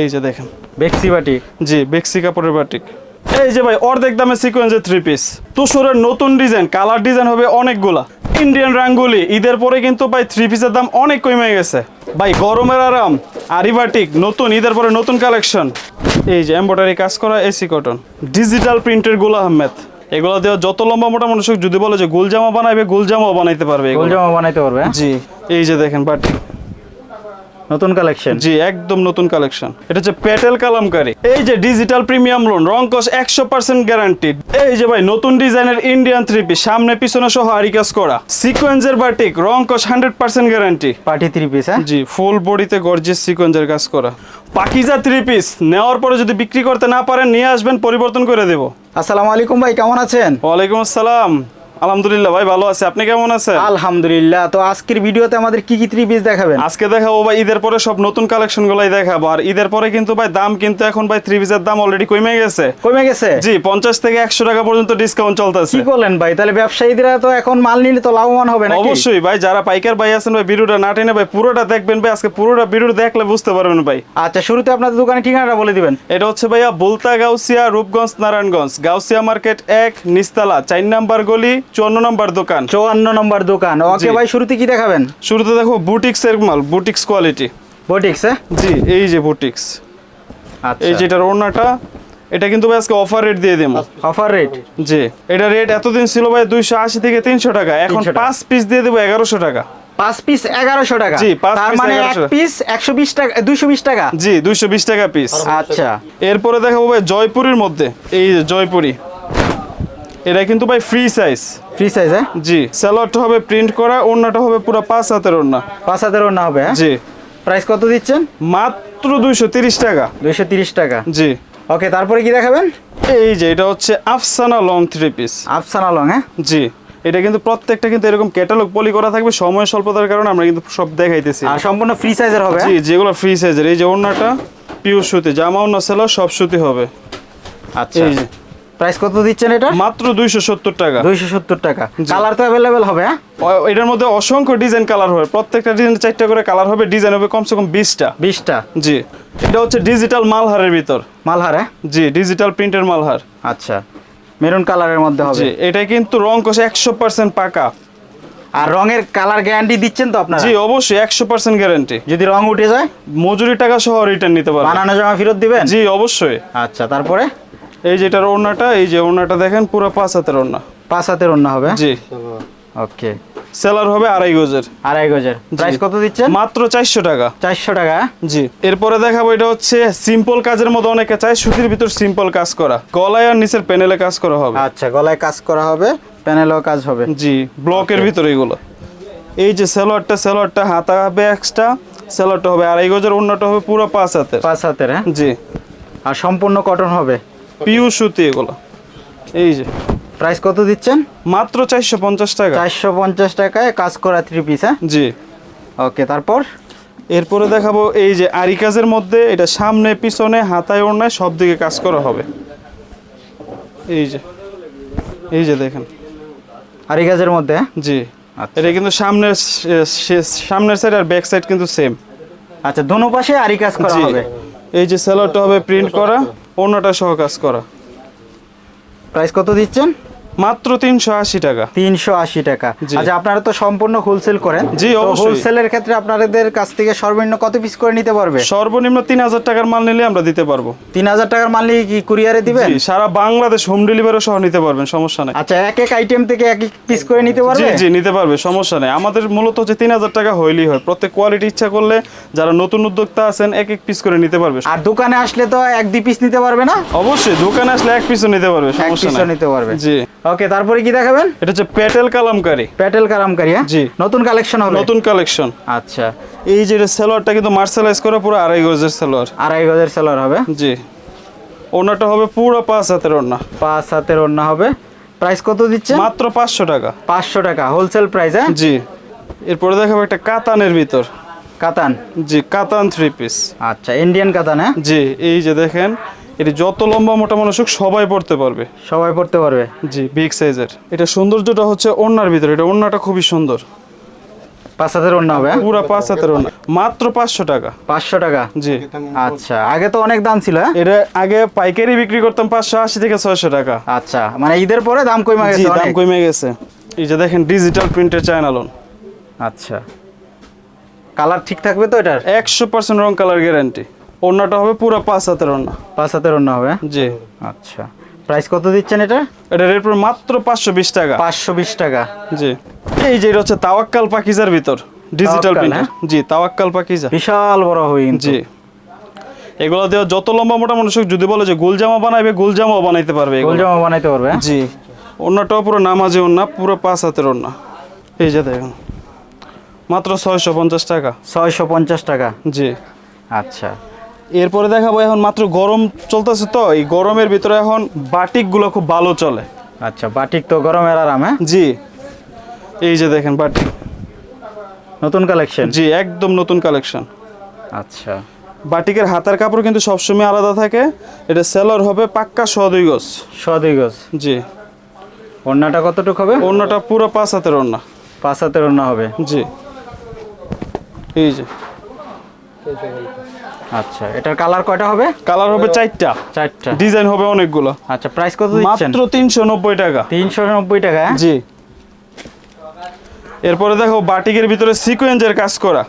এই যে দেখেন বেক্সি বাটিক। জি বেক্সি কাপড়ের বাটিক। এই যে ভাই অর্ধেক দামে সিকোয়েন্সের থ্রি পিস, তুষারের নতুন ডিজাইন, কালার ডিজাইন হবে অনেকগুলা। ইন্ডিয়ান রাঙ্গুলি ঈদের পরে কিন্তু ভাই থ্রি পিসের দাম অনেক কমে গেছে ভাই। গরমের আরাম আরি বাটিক নতুন ঈদের পরে নতুন কালেকশন। এই যে এমব্রয়ডারি কাজ করা এসি কটন, ডিজিটাল প্রিন্টের গোলা আহমেদ। এগুলো দেওয়া যত লম্বা মোটা মানুষ যদি বলে যে গোলজামা বানাইবে, গোলজামাও বানাইতে পারবে। গোলজামা বানাইতে পারবে। জি এই যে দেখেন বাটিক নতুন কালেকশন। জি একদম নতুন কালেকশন। এটা হচ্ছে পেটেল কালামকারী। এই যে ডিজিটাল প্রিমিয়াম লোন, রং কস 100% গ্যারান্টিড। এই যে ভাই নতুন ডিজাইনের ইন্ডিয়ান থ্রি পিস, সামনে পিছনে সহ আরি কাজ করা, সিকোয়েন্সের বাটিক, রং কস 100% গ্যারান্টি। Party three piece. হ্যাঁ জি ফুল বডিতে গর্জিয়াস সিকোয়েন্সের কাজ করা পাকিজা থ্রি পিস। নেওয়ার পরে যদি বিক্রি করতে না পারেন নিয়ে আসবেন, পরিবর্তন করে দেব। আসসালামু আলাইকুম ভাই, কেমন আছেন? ওয়ালাইকুম আসসালাম, আলহামদুলিল্লাহ ভাই ভালো আছে, আপনি কেমন আছেন? আলহামদুলিল্লাহ। তো আজকের ভিডিওতে আমাদের কি কি থ্রি পিস দেখাবেন? আজকে দেখাবো ভাই ঈদের পরে সব নতুন কালেকশন গুলাই দেখাবো। আর ঈদের পরে কিন্তু ভাই দাম কিন্তু এখন ভাই থ্রি পিসের দাম অলরেডি কমে গেছে। কমে গেছে? জি 50 থেকে 100 টাকা পর্যন্ত ডিসকাউন্ট চলতেছে। কি করলেন ভাই, তাহলে ব্যবসায়ীরা তো এখন মাল নিলে তো লাভবান হবে নাকি? অবশ্যই ভাই, যারা পাইকার ভাই আছেন ভাই ভিডিওটা না টেনে ভাই পুরোটা দেখবেন ভাই। আজকে পুরোটা ভিডিও দেখলে বুঝতে পারবেন ভাই। আচ্ছা, শুরুতে আপনাদের দোকানের ঠিকানাটা বলে দিবেন। এটা হচ্ছে ভাইয়া বুলতা গাউসিয়া, রূপগঞ্জ, নারায়ণগঞ্জ। গাউসিয়া মার্কেট 1 নিস্তালা 4 নাম্বার গলি 54 নাম্বার দোকান। 54 নম্বর দোকান। ওকে ভাই, শুরুতে কি দেখাবেন? শুরুতে দেখো বুটিক্স এর মাল, বুটিক্স কোয়ালিটি। বুটিক্স? জি এই যে বুটিক্স। আচ্ছা, এই যেটার ওড়নাটা, এটা কিন্তু ভাই আজকে অফার রেট দিয়ে দেবো। Offer rate? জি এটা রেট এতদিন ছিল ভাই 280 থেকে 300 টাকা, এখন 300 টাকা। 5 পিস দিয়ে দেবো 1100 টাকা। 5 পিস 1100 টাকা? জি, 5 তার পিস মানে 1100 এক পিস 120 টাকা, 220 টাকা? জি 220 টাকা পিস। আচ্ছা, এরপরে দেখাবো ভাই জয়পুরের মধ্যে, এই যে জয়পুরি। এটা কিন্তু ভাই ফ্রি সাইজ। Free size? হ্যাঁ জি সালোয়ারটা হবে প্রিন্ট করা, ওড়নাটা হবে পুরো 5 হাতের ওড়না। 5 হাতের ওড়না হবে? হ্যাঁ। জি প্রাইস কত দিচ্ছেন? মাত্র 230 টাকা। 230 টাকা। জি ওকে, তারপরে কি দেখাবেন? এই যে এটা হচ্ছে Afsana long three piece. Afsana long? হ্যাঁ জি এটা কিন্তু প্রত্যেকটা কিন্তু এরকম ক্যাটালগ পলি করা থাকবে, সময় স্বল্পতার কারণে আমরা কিন্তু সব দেখাইতেছি। আর সম্পূর্ণ ফ্রি সাইজের হবে? জি যেগুলো ফ্রি সাইজের। এই যে ওড়নাটা পিওর সুতি, জামা ওড়না সেলার সব সুতি হবে। আচ্ছা, এই যে প্রাইস কত দিচ্ছেন এটা? মাত্র 270 টাকা। 270 টাকা। কালার তো অ্যাভেলেবেল হবে? হ্যাঁ এটার মধ্যে অসংখ্য ডিজাইন কালার হবে, প্রত্যেকটা ডিজাইন 4টা করে কালার হবে, ডিজাইন হবে কমসে কম 20টা। 20টা? জি এটা হচ্ছে ডিজিটাল মালহারের ভিতর। মালহার? হ্যাঁ জি ডিজিটাল প্রিন্টের মালহার। আচ্ছা, মেরুন কালারের মধ্যে হবে? জি এটা কিন্তু রং কষে 100% পাকা। আর রঙের কালার গ্যারান্টি দিচ্ছেন তো আপনারা? জি অবশ্যই 100% গ্যারান্টি। যদি রং উঠে যায় মজুরি টাকা সহ রিটার্ন নিতে পারবেন। বানানো জামা ফেরত দিবেন? জি অবশ্যই। আচ্ছা, তারপরে? এই যেটার ওড়নাটা, এই যে ওড়নাটা দেখেন পুরো 5 হাতের ওড়না। 5 হাতের ওড়না হবে? জি ওকে, সেলার হবে 2.5 গজের। 2.5 গজের। প্রাইস কত দিচ্ছেন? মাত্র 400 টাকা। 400 টাকা? জি এরপরে দেখাবো, এটা হচ্ছে সিম্পল কাজের মধ্যে অনেকে চায়, সুতির ভিতর সিম্পল কাজ করা, গলায় আর নিচের প্যানেলে কাজ করা হবে। আচ্ছা, গলায় কাজ করা হবে, প্যানেলও কাজ হবে? জি ব্লকের ভিতরে এগুলো। এই যে সেলোয়ারটা হাতা হবে এক্সট্রা, সেলোয়ারটা হবে 2.5 গজের, ওড়নাটা হবে পুরো 5 হাতের। 5 হাতের? হ্যাঁ। জি আর সম্পূর্ণ কটন হবে? পিওর সুতি এগুলো। এই যে প্রাইস কত দিচ্ছেন? মাত্র 450 টাকা। 450 টাকায় কাজ করা থ্রি পিস? হ্যাঁ জি ওকে, তারপর? এরপরে দেখাবো এই যে আরি কাজের মধ্যে, এটা সামনে পিছনে হাতায় ওড়নায় সব দিকে কাজ করা হবে। এই যে দেখেন আরি কাজের মধ্যে? হ্যাঁ জি আচ্ছা। এটা কিন্তু সামনের সাইড আর ব্যাক সাইড কিন্তু সেম। আচ্ছা, দোনো পাশে আরি কাজ করা জি হবে? এই যে সেলারটা হবে প্রিন্ট করা, ওড়নাটা সহ কাজ করা। প্রাইস কত দিচ্ছেন? মাত্র 380 টাকা। 380 টাকা। জি। আচ্ছা, আপনারা তো সম্পূর্ণ হোলসেল করেন? জি, অবশ্যই। হোলসেলের ক্ষেত্রে আপনাদের কাছ থেকে সর্বনিম্ন কত পিস করে নিতে পারবে? সর্বনিম্ন 3000 টাকার মাল নিলে আমরা দিতে পারবো। 3000 টাকার মাল নিয়ে কি কুরিয়ারে দিবেন? জি সারা বাংলাদেশ হোম ডেলিভারি সহ নিতে পারবেন, সমস্যা নাই। আচ্ছা, এক এক আইটেম থেকে এক এক পিস করে নিতে জি পারবে? জি নিতে পারবে, সমস্যা নেই। আমাদের মূলত হচ্ছে 3000 টাকা হইলেই হয়। প্রত্যেক কোয়ালিটি ইচ্ছা করলে যারা নতুন উদ্যোক্তা আছেন এক এক পিস করে নিতে পারবে। আর দোকানে আসলে তো এক দুই পিস নিতে পারবে না? অবশ্যই দোকানে আসলে এক পিসও নিতে পারবে, এক সমস্যা পিসও নাই। নিতে পারবে? জি ওকে, তারপরে কি দেখাবেন? এটা হচ্ছে পেটেল কালামকারী। প্যাটেল কালামকারী? হ্যাঁ জি। নতুন কালেকশন হবে? নতুন কালেকশন। আচ্ছা, এই যে সেলোয়ারটা কিন্তু মার্শালাইজ করা পুরো 2.5 গজের সেলোয়ার। 2.5 গজের সেলার হবে? জি ওড়নাটা হবে পুরো 5 হাতের ওড়না। 5 হাতের ওড়না হবে। প্রাইস কত দিচ্ছেন? মাত্র 500 টাকা। 500 টাকা হোলসেল প্রাইস? হ্যাঁ জি এরপরে দেখাবো একটা কাতানের ভিতর। কাতান? জি কাতান থ্রি পিস। আচ্ছা, ইন্ডিয়ান কাতান? হ্যাঁ জি এই যে দেখেন, এটি যত লম্বা মোটা মানুষ হোক সবাই পড়তে পারবে। সবাই পড়তে পারবে? জি বিগ সাইজের। এটা সৌন্দর্যটা হচ্ছে ওড়নার ভিতরে, এটা ওড়নাটা খুবই সুন্দর। 5 হাতের ওড়না হবে হ্যাঁ? পুরা 5 হাতের ওড়না, মাত্র 500 টাকা। 500 টাকা। জি, আচ্ছা, আগে তো অনেক দাম ছিল হ্যাঁ? এটা আগে পাইকারি বিক্রি করতাম 580 থেকে 600 টাকা। আচ্ছা, মানে ঈদের পরে দাম কমে জি, গেছে দাম অনেক। কমে গেছে। এই যে দেখেন ডিজিটাল প্রিন্টের চায়না লোন, আচ্ছা, কালার ঠিক থাকবে তো এটার? 100% রং কালার গ্যারান্টি। ওড়নাটা হবে পুরো 5 হাতের ওড়না। 5 হাতের ওড়না হবে হ্যাঁ? জি, আচ্ছা, প্রাইস কত দিচ্ছেন এটা? এটা রেট পড়বে মাত্র 520 টাকা। 520 টাকা। জি, এই যে এটা হচ্ছে তাওয়াক্কাল পাকিজার ভিতর ডিজিটাল তাওয়াক্কাল, প্রিন্টার। জি, তাওয়াক্কাল পাকিজা। বিশাল বড় হবে কিন্তু। জি, এগুলো দেওয়া যত লম্বা মোটা মানুষ হোক, যদি বলে যে গোল জামা বানাইবে, গোল জামাও বানাইতে পারবে এগুলো। গোল জামা বানাইতে পারবে হ্যাঁ? জি, ওড়নাটাও পুরো নামাজি ওড়না, পুরো 5 হাতের ওড়না। এই যে দেখুন মাত্র 650 টাকা। 650 টাকা। জি, আচ্ছা, এরপরে দেখাবো, এখন মাত্র গরম চলতেছে তো, এই গরমের ভিতরে এখন বাটিকগুলো খুব ভালো চলে। আচ্ছা, বাটিক তো গরমের আরাম হ্যাঁ? জি, এই যে দেখেন বাটিক, নতুন কালেকশন। জি একদম নতুন কালেকশন। আচ্ছা, বাটিকের হাতার কাপড় কিন্তু সবসময় আলাদা থাকে। এটা সেলর হবে পাক্কা 102 গজ। 102 গজ। জি, ওড়নাটা কতটুকু হবে? ওড়নাটা পুরো 5 হাতের ওড়না। 5 হাতের ওড়না হবে। জি, এই যে আচ্ছা, এটার কালার কয়টা হবে? কালার হবে 4টা, 4টা। ডিজাইন হবে অনেকগুলো। আচ্ছা, প্রাইস কত দিচ্ছেন? মাত্র 390 টাকা। 390 টাকা হ্যাঁ? জি, এরপরে দেখো বাটিকের ভিতরে সিকোয়েন্সের কাজ করা।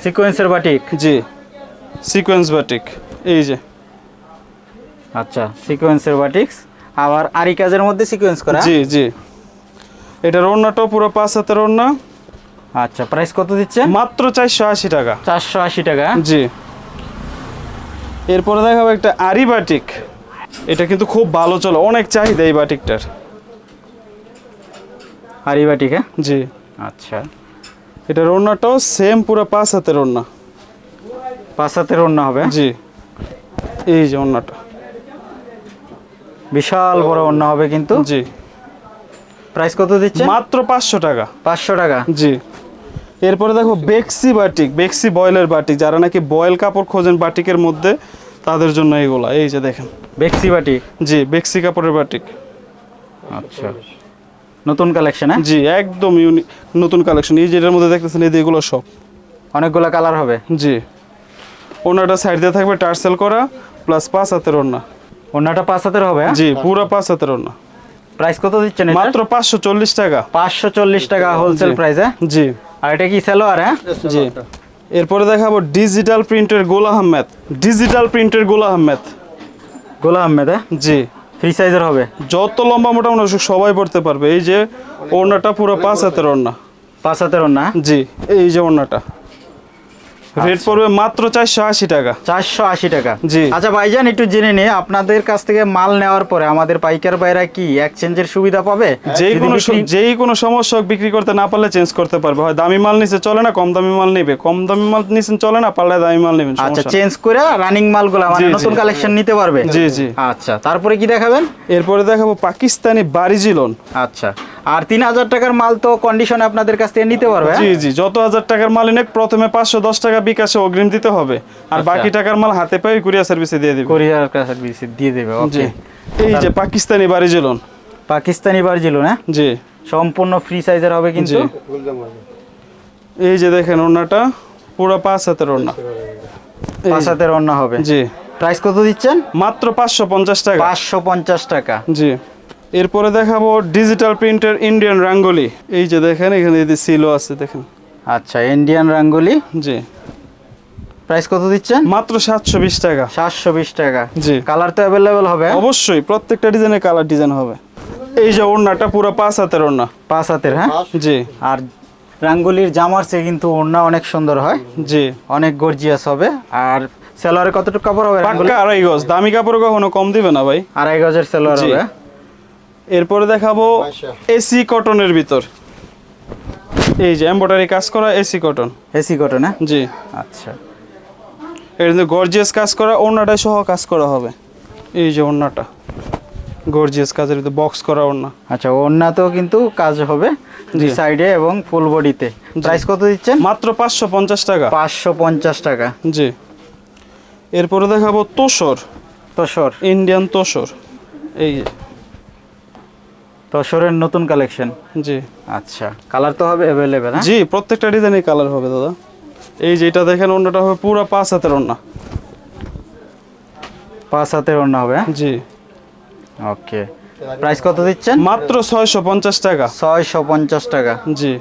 সিকোয়েন্সের বাটিক। জি, সিকোয়েন্স বাটিক, এই যে। আচ্ছা, সিকোয়েন্সের বাটিক্স, আবার আরি কাজের মধ্যে সিকোয়েন্স করা। জি জি, এটার ওড়নাটাও পুরো 5 হাতের ওড়না। আচ্ছা, প্রাইস কত দিচ্ছেন? মাত্র 480 টাকা। 480 টাকা। জি, এরপরে দেখাবো একটা আরি বাটিক। এটা কিন্তু খুব ভালো চলে, অনেক চাহিদা এই বাটিকটার। আরি বাটিক হ্যাঁ? জি, আচ্ছা, এটার ওড়নাটাও সেম পুরো 5 হাতের ওড়না। 5 হাতের ওড়না হবে। জি, এই যে ওড়নাটা, বিশাল বড় ওড়না হবে কিন্তু। জি, প্রাইস কত দিচ্ছেন? মাত্র 500 টাকা। 500 টাকা। জি, এরপরে দেখো বেক্সি বাটিক, বেক্সি বয়েলের বাটিক, যারা নাকি বয়েল কাপড় খোঁজেন বাটিকের মধ্যে, তাদের জন্য এগুলা। এই যে দেখেন, বেক্সি বাটিক। জি বেক্সি কাপড়ের বাটিক। আচ্ছা, নতুন কালেকশন হ্যাঁ? জি, একদম ইউনিক নতুন কালেকশন। এই যেটার মধ্যে দেখতেছেন, এই যে এগুলো সব। অনেকগুলো কালার হবে। জি, ওনাটা সাইড দিয়ে থাকবে টার্সেল করা, প্লাস 5 হাতের ওড়না। ওড়নাটা 5 হাতের হবে হ্যাঁ? জি, পুরো 5 হাতের ওড়না। প্রাইস কত দিচ্ছেন এটা? মাত্র 540 টাকা। 540 টাকা হোলসেল জি। প্রাইস হ্যাঁ? জি আর এটা কি সালোয়ার হ্যাঁ? জি, এরপরে দেখাবো ডিজিটাল প্রিন্টের গোল আহমেদ। ডিজিটাল প্রিন্টের গোল আহমেদ। গোলাম আহমেদ হ্যাঁ? জি, ফ্রি সাইজের হবে। যত লম্বা মোটা মানুষ সবাই পড়তে পারবে। এই যে ওড়নাটা পুরো 5 হাতের ওড়না। 5 হাতের ওড়না। জি, এই যে ওড়নাটা রেট পড়বে মাত্র 480 টাকা। 480 টাকা। জি। আচ্ছা ভাইজান, একটু জেনে নিই, আপনাদের কাছ থেকে মাল নেওয়ার পরে আমাদের পাইকার ভাইরা কি এক্সচেঞ্জের সুবিধা পাবে? যেই কোনো সমস্যা হোক, বিক্রি করতে না পারলে চেঞ্জ করতে পারবে। হয় দামি মাল নিচে চলে না, কম দামি মাল নেবে, কম দামি মাল নিচে চলে না, পারলে দামি মাল নেবেন। আচ্ছা, চেঞ্জ করে রানিং মালগুলো মানে জি, জি। নতুন কালেকশন নিতে পারবে। জি জি, আচ্ছা, তারপরে কি দেখাবেন? এরপরে দেখাবো পাকিস্তানি বারিজি লোন। আচ্ছা, আর 3000 টাকার মাল তো কন্ডিশনে আপনাদের কাছ থেকে নিতে পারবে জি হ্যাঁ? জি, যত 1000 টাকার মাল এনে প্রথমে 510 টাকা বিকাশে অগ্রিম দিতে হবে, আর আচ্ছা। বাকি টাকার মাল হাতে পাই কুরিয়ার সার্ভিসে দিয়ে দিবে। কোরিয়ার সার্ভিস দিয়ে দেবে। জি, ওকে, এই যে পাকিস্তানি বারিজি লোন। পাকিস্তানি বারজিলো না? জি, সম্পূর্ণ ফ্রি সাইজের হবে কিন্তু। জি, এই যে দেখেন ওড়নাটা পুরো 5 হাতের ওড়না। 5 হাতের ওড়না হবে। জি, প্রাইস কত দিচ্ছেন? মাত্র 550 টাকা। 550 টাকা। জি, এরপরে দেখাবো ডিজিটাল প্রিন্টের ইন্ডিয়ান রাঙ্গোলি। এই যে দেখেন, এখানে যদি সিলো আছে দেখেন। আচ্ছা, ইন্ডিয়ান রাঙ্গুলি। জি, প্রাইস কত দিচ্ছেন? মাত্র 720 টাকা। 720 টাকা। জি, কালার তো অ্যাভেলেবেল হবে? অবশ্যই প্রত্যেকটা ডিজাইনের কালার ডিজাইন হবে। এই যে ওড়নাটা পুরো 5 হাতের ওড়না। 5 হাতের হ্যাঁ? জি আর রাঙ্গুলির জামার চেয়ে কিন্তু ওড়না অনেক সুন্দর হয়, জি, অনেক গর্জিয়াস হবে। আর সেলোয়ারে কতটুকু কাপড় হবে? পাক্কা 2.5 গজ। দামি কাপড় কখনো কম দিবে না ভাই। 2.5 গজের সেলোয়ার জি। হবে। এরপরে দেখাবো এসি কটনের ভিতর। এই যে এমব্রয়ডারি কাজ করা এসি কটন। এসি কটন হ্যাঁ? জি, আচ্ছা, এর মধ্যে গর্জিয়াস কাজ করা, ওড়নাটা সহ কাজ করা হবে। এই যে ওড়নাটা গর্জিয়াস কাজের ভিতরে বক্স করা ওড়না। আচ্ছা, ওড়নাতেও কিন্তু কাজ হবে দুই সাইডে এবং ফুল বডিতে। প্রাইস কত দিচ্ছেন? মাত্র 550 টাকা। 550 টাকা। জি, এরপরে দেখাবো তোসর, তোসর। ইন্ডিয়ান তোসর। এই যে তসরের নতুন কালেকশন। জি আচ্ছা, কালার তো হবে অ্যাভেলেবেল? জি, প্রত্যেকটা ডিজাইনের কালার হবে দাদা। এই যেটা দেখেন ওন্নাটা হবে পুরো 5 হাতের ওন্না। 5 হাতের ওড়না হবে? জি। ওকে, প্রাইস কত দিচ্ছেন? মাত্র 650 টাকা। 650 টাকা। জি।